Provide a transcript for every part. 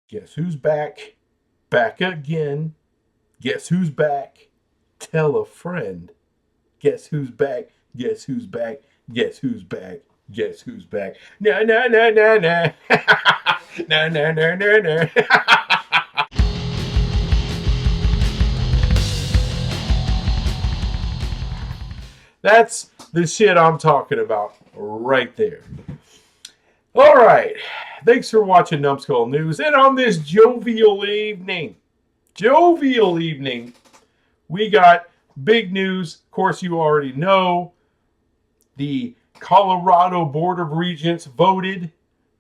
Guess who's back? Back again. Guess who's back? Tell a friend. Guess who's back? Guess who's back? Guess who's back? Guess who's back? No, no, no, no, no. No, no, no, no, no. That's the shit I'm talking about right there. All right. Thanks for watching Numbskull News. And on this jovial evening, we got big news. Of course, you already know the Colorado Board of Regents voted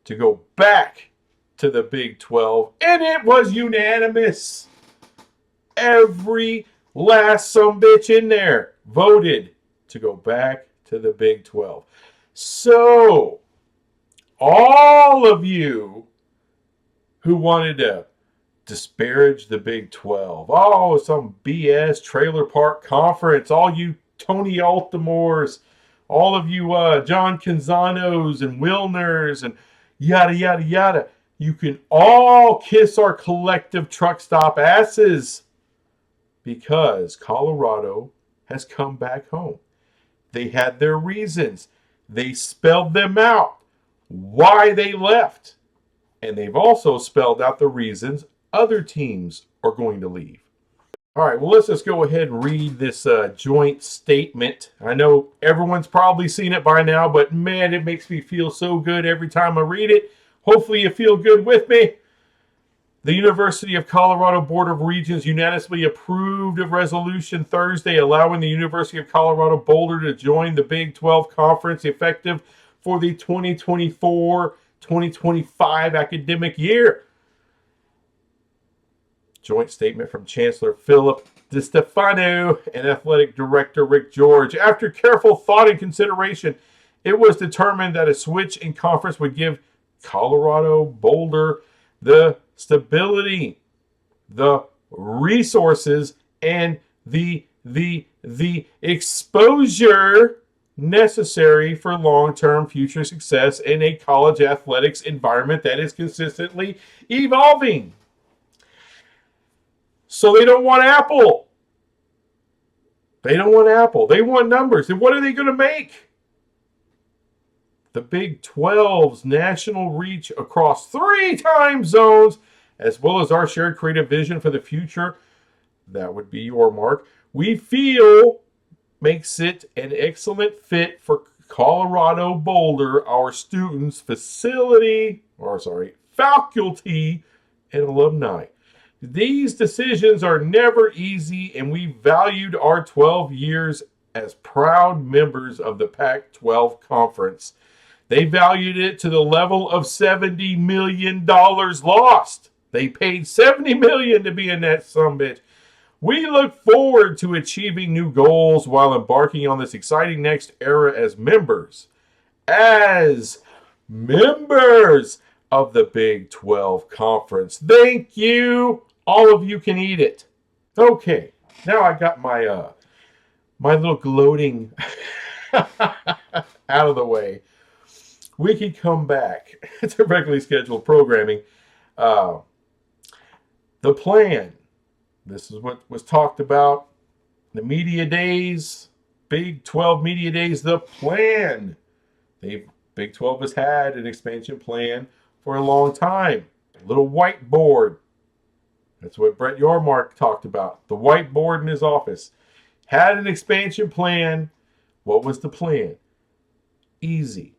to go back to the Big 12, and it was unanimous. Every last sumbitch in there voted to go back to the Big 12. So, all of you who wanted to disparage the Big 12, oh, some BS trailer park conference, all you Tony Altimores, all of you John Canzanos and Wilners and yada, yada, yada, you can all kiss our collective truck stop asses because Colorado has come back home. They had their reasons. They spelled them out, why they left. And they've also spelled out the reasons other teams are going to leave. All right, well, let's just go ahead and read this joint statement. I know everyone's probably seen it by now, but man, it makes me feel so good every time I read it. Hopefully you feel good with me. The University of Colorado Board of Regents unanimously approved a resolution Thursday allowing the University of Colorado Boulder to join the Big 12 Conference effective for the 2024-2025 academic year. Joint statement from Chancellor Philip DiStefano and Athletic Director Rick George. After careful thought and consideration, it was determined that a switch in conference would give Colorado Boulder the stability, the resources, and the exposure necessary for long-term future success in a college athletics environment that is consistently evolving. So they don't want Apple. They don't want Apple. They want numbers. And what are they going to make? The Big 12's national reach across 3 time zones, as well as our shared creative vision for the future, that would be your mark, we feel makes it an excellent fit for Colorado Boulder, our students, faculty, and alumni. These decisions are never easy, and we valued our 12 years as proud members of the Pac-12 Conference. They valued it to the level of $70 million lost. They paid $70 million to be in that summit. We look forward to achieving new goals while embarking on this exciting next era as members. As members of the Big 12 Conference. Thank you. All of you can eat it. Okay, now I got my little gloating out of the way. We can come back to regularly scheduled programming. The plan. This is what was talked about. The media days, Big 12 media days, the plan. Big 12 has had an expansion plan for a long time. A little whiteboard. That's what Brett Yormark talked about. The whiteboard in his office. Had an expansion plan. What was the plan? Easy.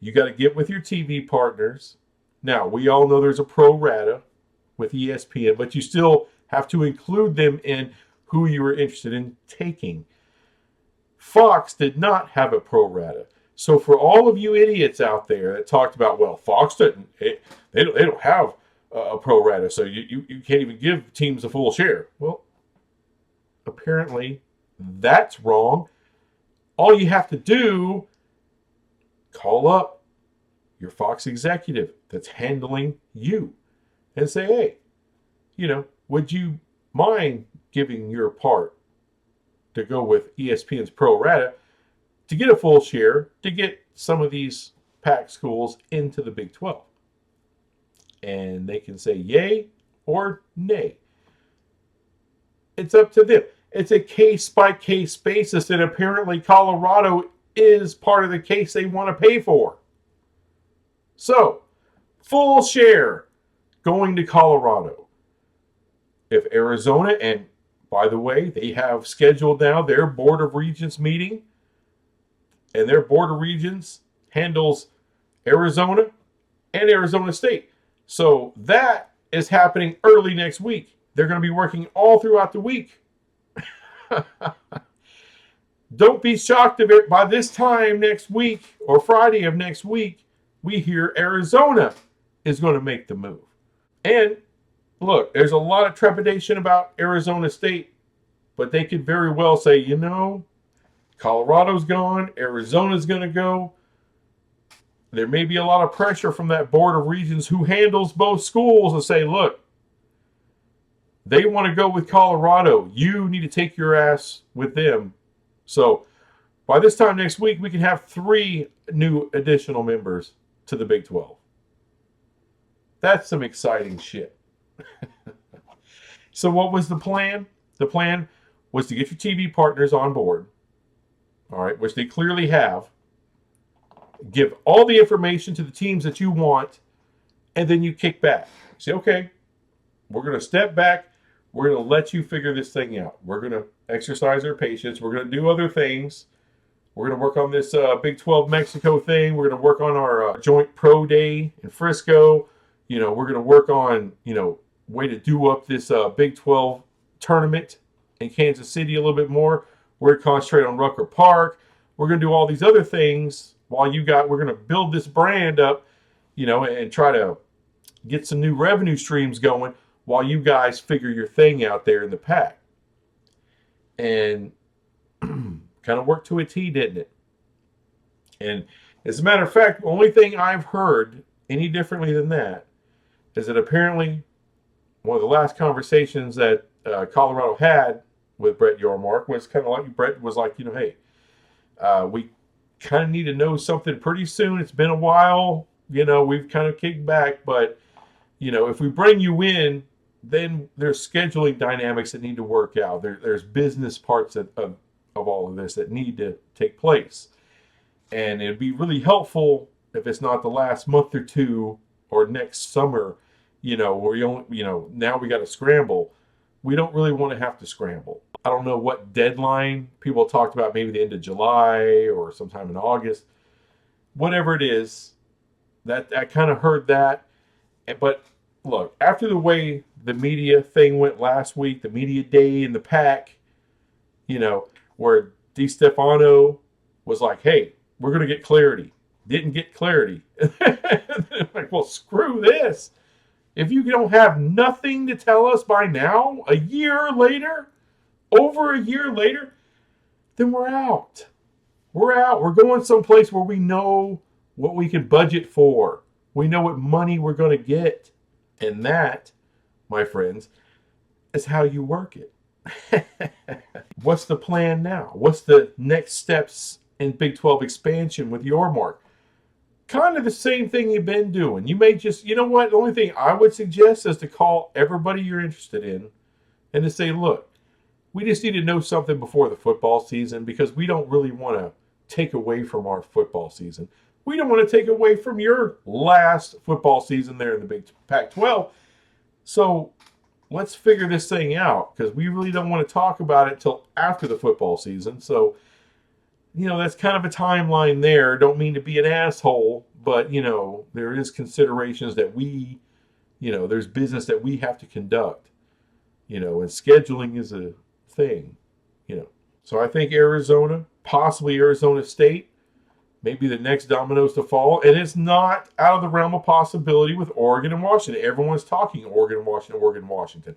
You got to get with your TV partners. Now, we all know there's a pro rata with ESPN, but you still have to include them in who you are interested in taking. Fox did not have a pro rata. So for all of you idiots out there that talked about, well, Fox didn't, they don't have a pro rata, so you can't even give teams a full share. Well, apparently that's wrong. All you have to do, call up your Fox executive that's handling you and say, hey, would you mind giving your part to go with ESPN's pro rata to get a full share, to get some of these Pac schools into the Big 12? and they can say yay or nay. It's up to them. It's a case-by-case basis, and apparently Colorado is part of the case they want to pay for. So, full share going to Colorado. If Arizona, and by the way, they have scheduled now their Board of Regents meeting, and their Board of Regents handles Arizona and Arizona State. So that is happening early next week. They're going to be working all throughout the week. Don't be shocked if it by this time next week or Friday of next week, we hear Arizona is going to make the move. And look, there's a lot of trepidation about Arizona State, but they could very well say, you know, Colorado's gone, Arizona's going to go. There may be a lot of pressure from that Board of Regents who handles both schools to say, look, they want to go with Colorado. You need to take your ass with them. So by this time next week, we can have 3 new additional members to the Big 12. That's some exciting shit. So what was the plan? The plan was to get your TV partners on board, all right, which they clearly have. Give all the information to the teams that you want, and then you kick back. Say, okay, we're going to step back. We're going to let you figure this thing out. We're going to exercise our patience. We're going to do other things. We're going to work on this Big 12 Mexico thing. We're going to work on our joint pro day in Frisco. You know, we're going to work on, you know, way to do up this Big 12 tournament in Kansas City a little bit more. We're going to concentrate on Rucker Park. We're going to do all these other things while we're going to build this brand up, you know, and try to get some new revenue streams going while you guys figure your thing out there in the pack. And kind of worked to a T, didn't it? And as a matter of fact, the only thing I've heard any differently than that is that apparently one of the last conversations that Colorado had with Brett Yormark was kind of like, Brett was like, you know, hey, we kind of need to know something pretty soon. It's been a while. You know, we've kind of kicked back, but, you know, if we bring you in, then there's scheduling dynamics that need to work out. There's business parts of all of this that need to take place. And it'd be really helpful if it's not the last month or two or next summer, you know, where now we got to scramble. We don't really want to have to scramble. I don't know what deadline people talked about, maybe the end of July or sometime in August. Whatever it is, that I kind of heard that. But look, after the way the media thing went last week, the media day in the pack, you know, where DiStefano was like, hey, we're going to get clarity. Didn't get clarity. Like, well, screw this. If you don't have nothing to tell us by now, a year later, over a year later, then we're out. We're out. We're going someplace where we know what we can budget for. We know what money we're going to get. And that, my friends, is how you work it. What's the plan now? What's the next steps in Big 12 expansion with Yormark? Kind of the same thing you've been doing. You may just, you know what? The only thing I would suggest is to call everybody you're interested in and to say, look, we just need to know something before the football season because we don't really want to take away from our football season. We don't want to take away from your last football season there in the Big Pac-12. So let's figure this thing out because we really don't want to talk about it till after the football season. So, you know, that's kind of a timeline there. Don't mean to be an asshole, but, you know, there is considerations that we, you know, there's business that we have to conduct, you know, and scheduling is a thing, you know. So I think Arizona, possibly Arizona State, maybe the next dominoes to fall. And it's not out of the realm of possibility with Oregon and Washington. Everyone's talking Oregon, Washington, Oregon, Washington.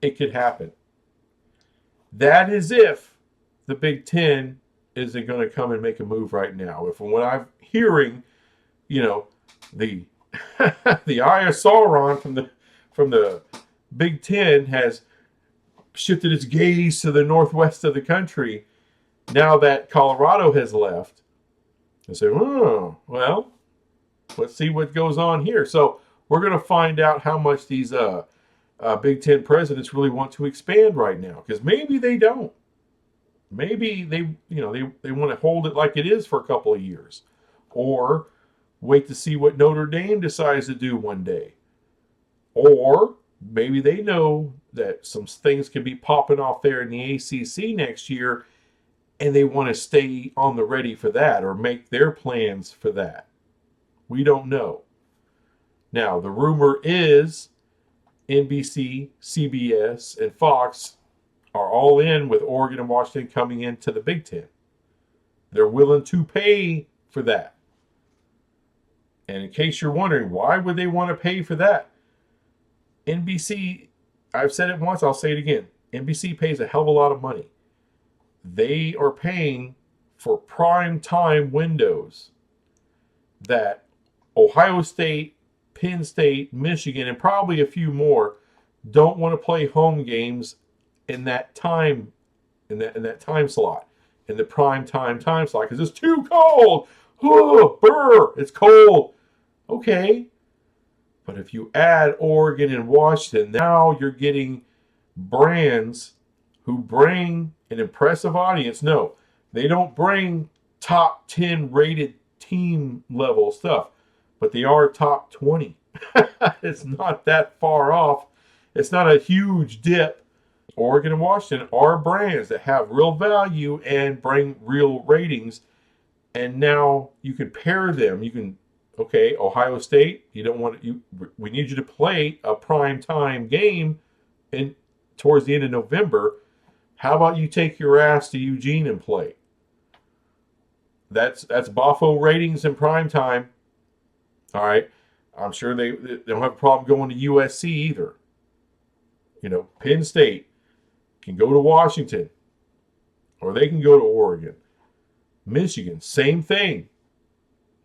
It could happen. That is if the Big Ten isn't going to come and make a move right now. If when I'm hearing, you know, the the Eye of Sauron from the Big Ten has shifted its gaze to the northwest of the country, now that Colorado has left, I say, oh, well, let's see what goes on here. So We're going to find out how much these Big Ten presidents really want to expand right now, because maybe they don't. Maybe they want to hold it like it is for a couple of years, or wait to see what Notre Dame decides to do one day, or maybe they know that some things could be popping off there in the ACC next year, and they want to stay on the ready for that or make their plans for that. We don't know. Now, the rumor is NBC, CBS, and Fox are all in with Oregon and Washington coming into the Big Ten. They're willing to pay for that. And in case you're wondering, why would they want to pay for that? NBC, I've said it once, I'll say it again. NBC pays a hell of a lot of money. They are paying for prime time windows that Ohio State, Penn State, Michigan, and probably a few more don't want to play home games in that time, in that time slot, in the prime time slot, because it's too cold. Oh, brr, it's cold. Okay. But if you add Oregon and Washington, now you're getting brands who bring an impressive audience. No, they don't bring top 10 rated team level stuff, but they are top 20. It's not that far off. It's not a huge dip. Oregon and Washington are brands that have real value and bring real ratings. And now you can pair them. You can, okay, Ohio State, we need you to play a prime time game towards the end of November. How about you take your ass to Eugene and play? That's Buffalo ratings in prime time. All right. I'm sure they don't have a problem going to USC either. Penn State can go to Washington, or they can go to Oregon. Michigan, same thing.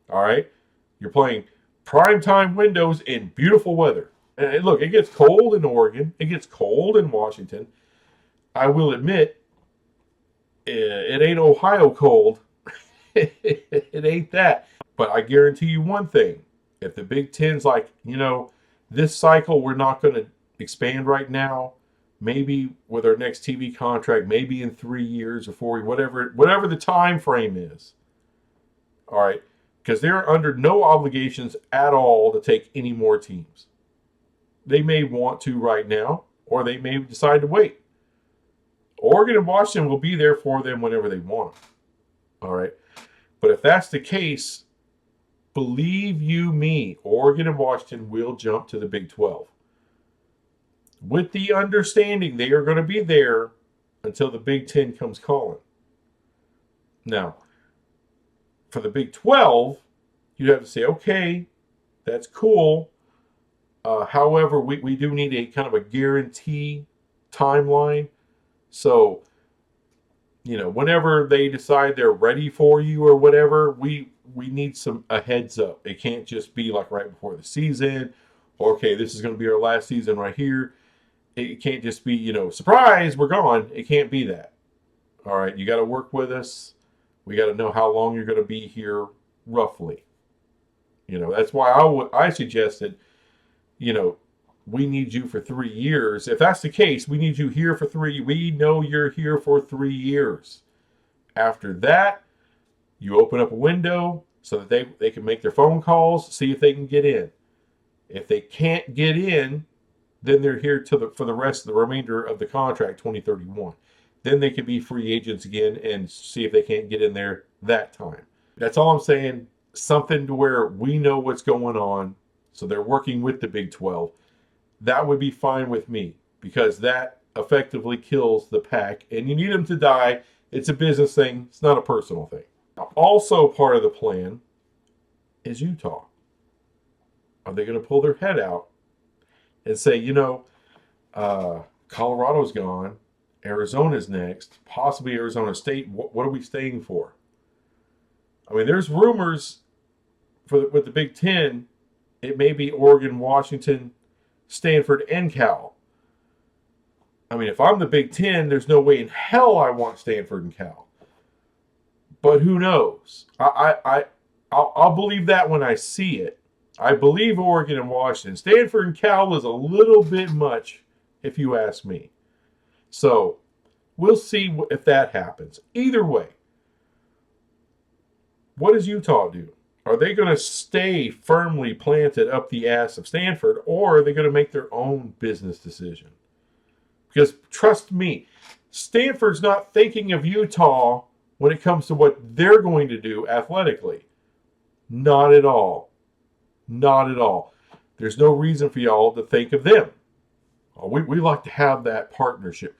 All right. You're playing primetime windows in beautiful weather. And look, it gets cold in Oregon. It gets cold in Washington. I will admit, it ain't Ohio cold. It ain't that. But I guarantee you one thing. If the Big Ten's like, this cycle we're not going to expand right now, maybe with our next TV contract, maybe in 3 years or 4 years, whatever the time frame is. All right. Because they're under no obligations at all to take any more teams. They may want to right now, or they may decide to wait. Oregon and Washington will be there for them whenever they want them. All right. But if that's the case, believe you me, Oregon and Washington will jump to the Big 12. With the understanding they are going to be there until the Big 10 comes calling. Now, for the Big 12, you have to say, okay, that's cool. However, we do need a kind of a guarantee timeline. So, whenever they decide they're ready for you or whatever, we need a heads up. It can't just be like right before the season. Okay, this is going to be our last season right here. It can't just be, surprise, we're gone. It can't be that. All right, you got to work with us. We got to know how long you're going to be here roughly. That's why I suggested, we need you for 3 years. If that's the case, we need you here for 3. We know you're here for 3 years. After that, you open up a window so that they can make their phone calls, see if they can get in. If they can't get in, then they're here for the rest of the remainder of the contract, 2031. Then they can be free agents again and see if they can't get in there that time. That's all I'm saying. Something to where we know what's going on. So they're working with the Big 12. That would be fine with me, because that effectively kills the pack, and you need them to die. It's a business thing. It's not a personal thing. Also part of the plan is Utah. Are they going to pull their head out and say, Colorado's gone, Arizona's next, possibly Arizona State. What are we staying for? I mean, there's rumors with the Big Ten. It may be Oregon, Washington, Stanford, and Cal. I mean, if I'm the Big Ten, there's no way in hell I want Stanford and Cal. But who knows? I'll believe that when I see it. I believe Oregon and Washington. Stanford and Cal is a little bit much, if you ask me. So we'll see if that happens. Either way, what does Utah do? Are they going to stay firmly planted up the ass of Stanford, or are they going to make their own business decision? Because trust me, Stanford's not thinking of Utah when it comes to what they're going to do athletically. Not at all. Not at all. There's no reason for y'all to think of them. Oh, we like to have that partnership.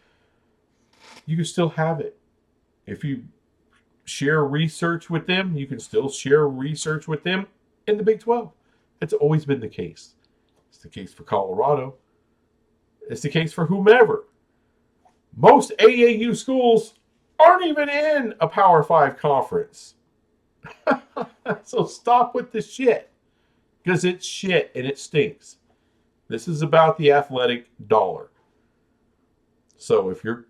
You can still have it. If you share research with them, you can still share research with them in the Big 12. It's always been the case. It's the case for Colorado. It's the case for whomever. Most AAU schools aren't even in a Power 5 conference. So stop with the shit. Because it's shit and it stinks. This is about the athletic dollar. So if you're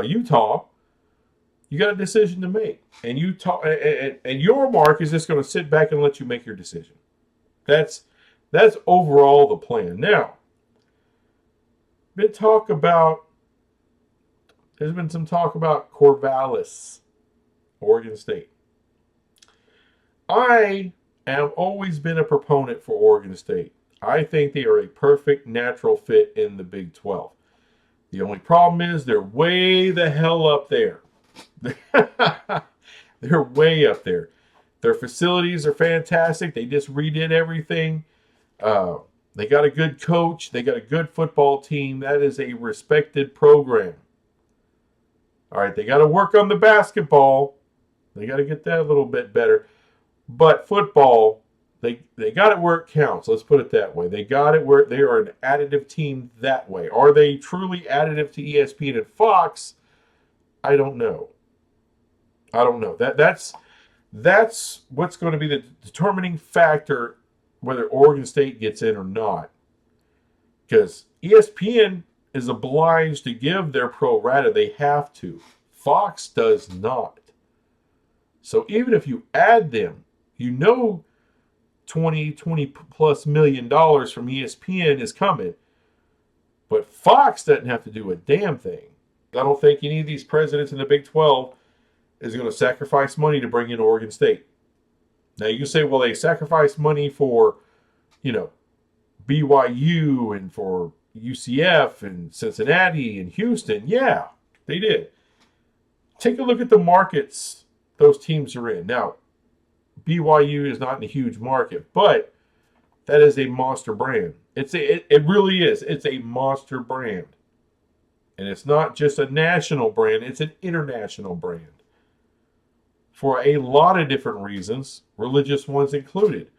Utah, you got a decision to make, and Utah and your mark is just going to sit back and let you make your decision. That's overall the plan. Now, there's been some talk about Corvallis, Oregon State. I have always been a proponent for Oregon State. I think they are a perfect natural fit in the Big 12. The only problem is they're way the hell up there. They're way up there. Their facilities are fantastic. They just redid everything. They got a good coach. They got a good football team. That is a respected program. All right, they got to work on the basketball. They got to get that a little bit better. But football, they got it where it counts. Let's put it that way. They got it where they are an additive team that way. Are they truly additive to ESPN and Fox? I don't know. That's what's going to be the determining factor whether Oregon State gets in or not. Because ESPN is obliged to give their pro rata. They have to. Fox does not. So even if you add them, $20 plus million from ESPN is coming. But Fox doesn't have to do a damn thing. I don't think any of these presidents in the Big 12 is going to sacrifice money to bring in Oregon State. Now you say, well, they sacrificed money for, BYU and for UCF and Cincinnati and Houston. Yeah, they did. Take a look at the markets those teams are in. Now, BYU is not in a huge market, but that is a monster brand. It really is. It's a monster brand. And it's not just a national brand, it's an international brand. For a lot of different reasons, religious ones included.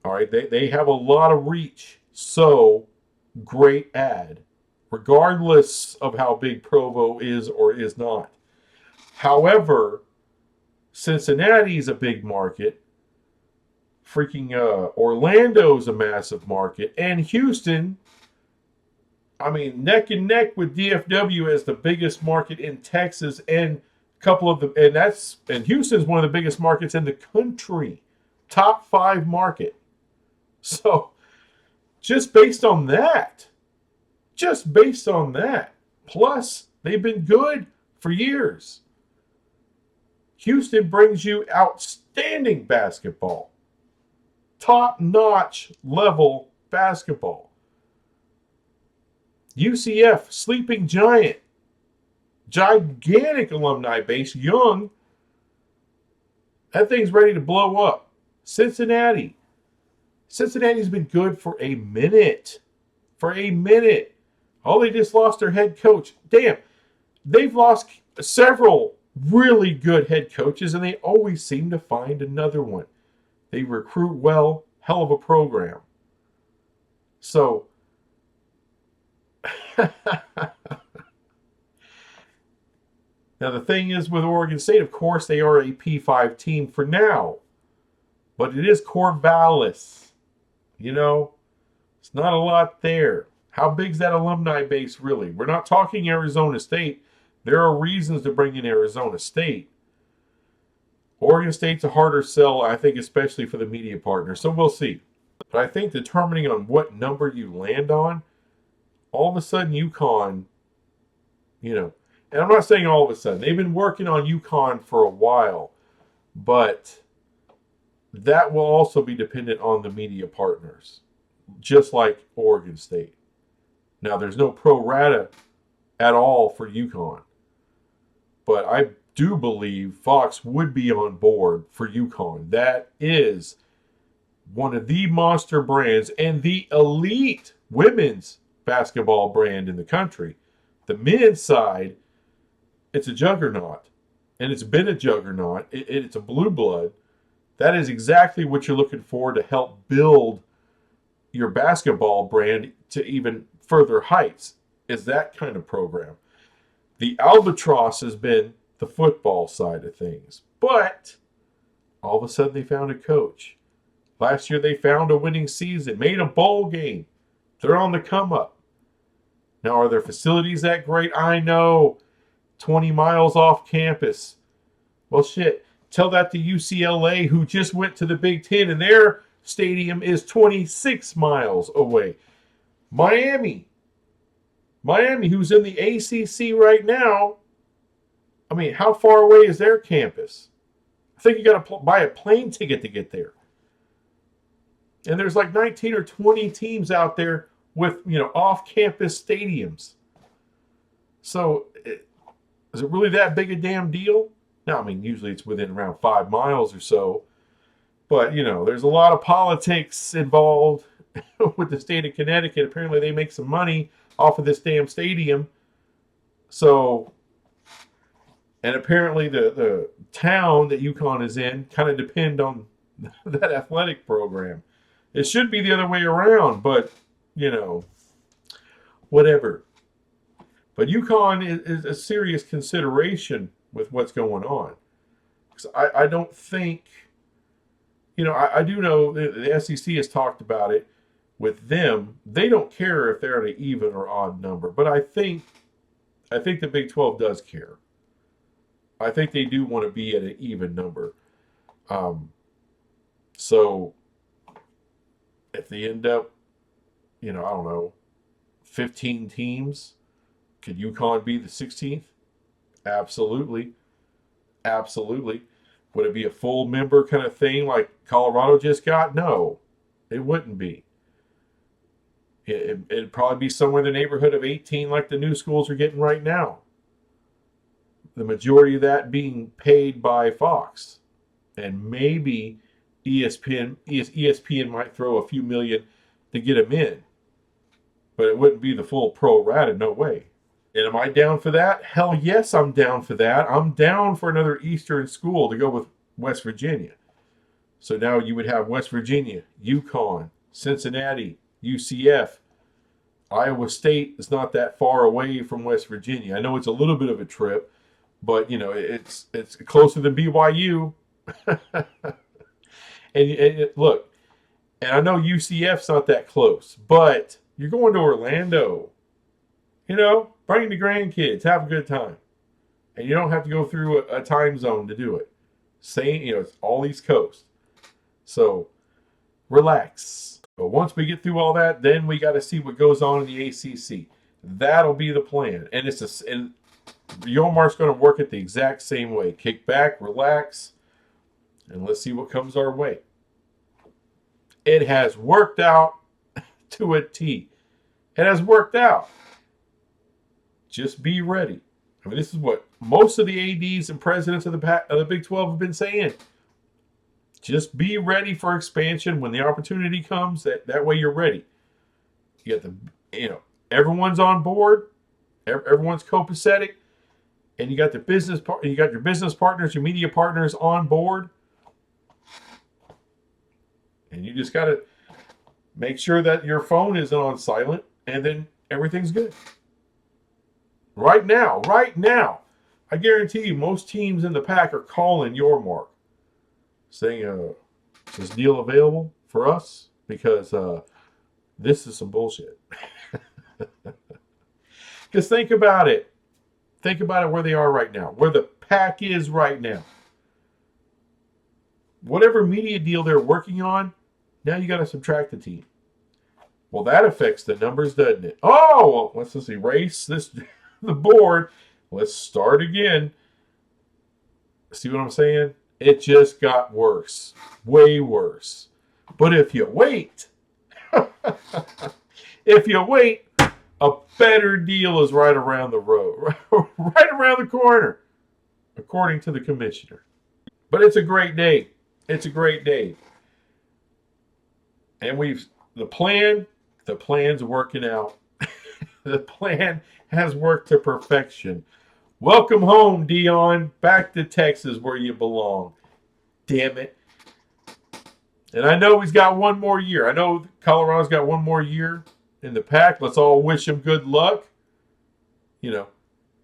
All right, they have a lot of reach. So, great ad, regardless of how big Provo is or is not. However, Cincinnati is a big market. Freaking Orlando's a massive market. And Houston, neck and neck with DFW as the biggest market in Texas, and and Houston's one of the biggest markets in the country. Top 5 market. So, just based on that, plus they've been good for years. Houston brings you outstanding basketball. Top-notch level basketball. UCF, sleeping giant. Gigantic alumni base, young. That thing's ready to blow up. Cincinnati's been good for a minute. Oh, they just lost their head coach. Damn, they've lost several really good head coaches, and they always seem to find another one. They recruit well, hell of a program. So, now the thing is with Oregon State, of course, they are a P5 team for now. But it is Corvallis. It's not a lot there. How big's that alumni base really? We're not talking Arizona State. There are reasons to bring in Arizona State. Oregon State's a harder sell, I think, especially for the media partner. So we'll see. But I think determining on what number you land on, all of a sudden UConn, and I'm not saying all of a sudden. They've been working on UConn for a while, but that will also be dependent on the media partners, just like Oregon State. Now, there's no pro rata at all for UConn, but I do believe Fox would be on board for UConn. That is one of the monster brands and the elite women's basketball brand in the country. The men's side, it's a juggernaut, and it's been a juggernaut. It's a blue blood. That is exactly what you're looking for to help build your basketball brand to even further heights, is that kind of program. The albatross has been the football side of things, but all of a sudden they found a coach. Last year they found a winning season, made a bowl game. They're on the come up. Now, are their facilities that great? I know. 20 miles off campus. Well, shit. Tell that to UCLA, who just went to the Big Ten, and their stadium is 26 miles away. Miami, who's in the ACC right now. I mean, how far away is their campus? I think you got to buy a plane ticket to get there. And there's like 19 or 20 teams out there with, off-campus stadiums. So, is it really that big a damn deal? Now, I mean, usually it's within around 5 miles or so. But, there's a lot of politics involved with the state of Connecticut. Apparently they make some money off of this damn stadium. So, and apparently the town that UConn is in kind of depend on that athletic program. It should be the other way around, but, whatever. But UConn is a serious consideration with what's going on. Because I don't think, I do know the SEC has talked about it with them. They don't care if they're at an even or odd number. But I think the Big 12 does care. I think they do want to be at an even number. So if they end up, I don't know, 15 teams, could UConn be the 16th? Absolutely. Absolutely. Would it be a full member kind of thing like Colorado just got? No, it wouldn't be. It'd probably be somewhere in the neighborhood of 18 like the new schools are getting right now. The majority of that being paid by Fox. And maybe ESPN might throw a few million to get them in. But it wouldn't be the full pro rata, no way. And am I down for that? Hell yes, I'm down for that. I'm down for another Eastern school to go with West Virginia. So now you would have West Virginia, UConn, Cincinnati, UCF. Iowa State is not that far away from West Virginia. I know it's a little bit of a trip, but it's closer than BYU. and look, and I know UCF's not that close, but you're going to Orlando. Bring the grandkids, have a good time. And you don't have to go through a time zone to do it. It's all East Coast. So, relax. But once we get through all that, then we got to see what goes on in the ACC. That'll be the plan. And and Yomar's going to work it the exact same way. Kick back, relax, and let's see what comes our way. It has worked out to a T. It has worked out. Just be ready. I mean, this is what most of the ADs and presidents of the Big 12 have been saying. Just be ready for expansion when the opportunity comes. That way you're ready. You got everyone's on board. Everyone's copacetic, and you got your business partners, your media partners on board, and you just got to make sure that your phone isn't on silent, and then everything's good. Right now, I guarantee you most teams in the pack are calling Yormark, saying, is this deal available for us? Because this is some bullshit. Because think about it. Think about it where they are right now, where the pack is right now. whatever media deal they're working on, now you got to subtract the team. Well, that affects the numbers, doesn't it? Oh, well, let's just erase the board. Let's start again. See what I'm saying? It just got worse. Way worse. But if you wait, a better deal is right around the road, right around the corner, according to the commissioner. But it's a great day. It's a great day. And the plan's working out. The plan has worked to perfection. Welcome home, Dion. Back to Texas where you belong. Damn it. And I know he's got one more year. I know Colorado's got one more year in the pack. Let's all wish him good luck.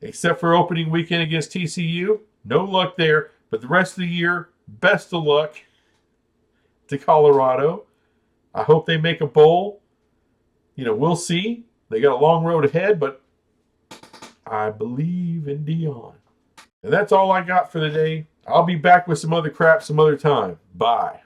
Except for opening weekend against TCU. No luck there. But the rest of the year, best of luck to Colorado. I hope they make a bowl. We'll see. They got a long road ahead, but I believe in Dion. And that's all I got for the day. I'll be back with some other crap some other time. Bye.